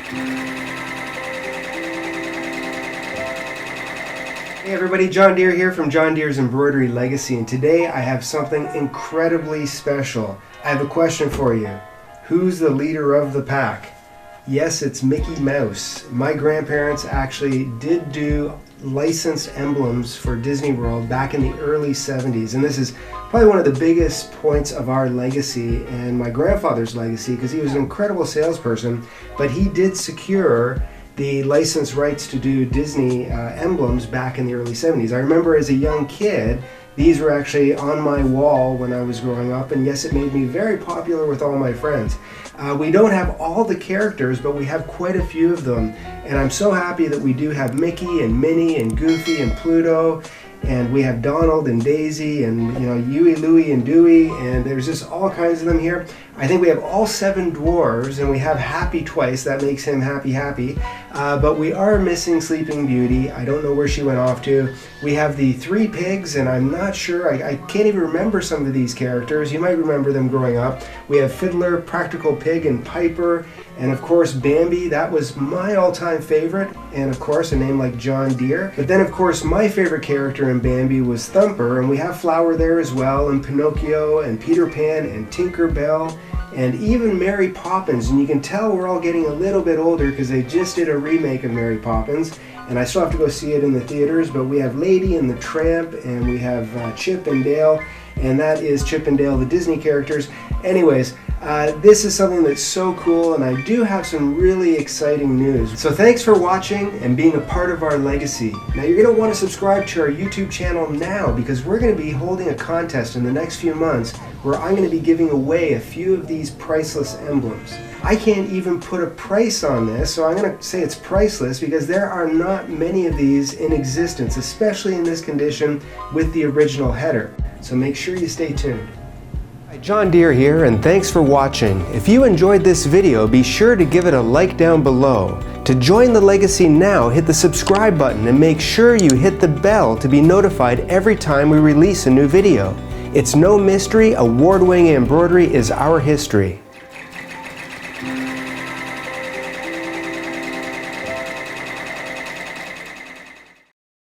Hey everybody, John Deere here from John Deere's Embroidery Legacy, and today I have something incredibly special. I have a question for you. Who's the leader of the pack? Yes, it's Mickey Mouse. My grandparents actually did do licensed emblems for Disney World back in the early 70s, and this is probably one of the biggest points of our legacy and my grandfather's legacy, because he was an incredible salesperson, but he did secure the license rights to do Disney emblems back in the early 70s. I remember as a young kid, these were actually on my wall when I was growing up, and yes, it made me very popular with all my friends. We don't have all the characters, but we have quite a few of them, and I'm so happy that we do have Mickey and Minnie and Goofy and Pluto, and we have Donald and Daisy and Huey, Louie and Dewey, and there's just all kinds of them here. I think we have all 7 dwarves, and we have Happy twice. That makes him happy. But we are missing Sleeping Beauty. I don't know where she went off to. We have the 3 pigs, and I'm not sure. I can't even remember some of these characters. You might remember them growing up. We have Fiddler, Practical Pig, and Piper, and of course Bambi. That was my all-time favorite, and of course a name like John Deere. But then of course my favorite character in Bambi was Thumper, and we have Flower there as well, and Pinocchio, and Peter Pan, and Tinker Bell, and even Mary Poppins. And you can tell we're all getting a little bit older because they just did a remake of Mary Poppins, and I still have to go see it in the theaters. But we have Lady and the Tramp, and we have Chip and Dale, and that is Chip and Dale, the Disney characters. Anyways, this is something that's so cool, and I do have some really exciting news. So thanks for watching and being a part of our legacy. Now you're going to want to subscribe to our YouTube channel now, because we're going to be holding a contest in the next few months where I'm going to be giving away a few of these priceless emblems. I can't even put a price on this, so I'm going to say it's priceless because there are not many of these in existence, especially in this condition with the original header. So make sure you stay tuned. Hi, John Deere here, and thanks for watching. If you enjoyed this video, be sure to give it a like down below. To join the legacy now, hit the subscribe button and make sure you hit the bell to be notified every time we release a new video. It's no mystery, award-winning embroidery is our history.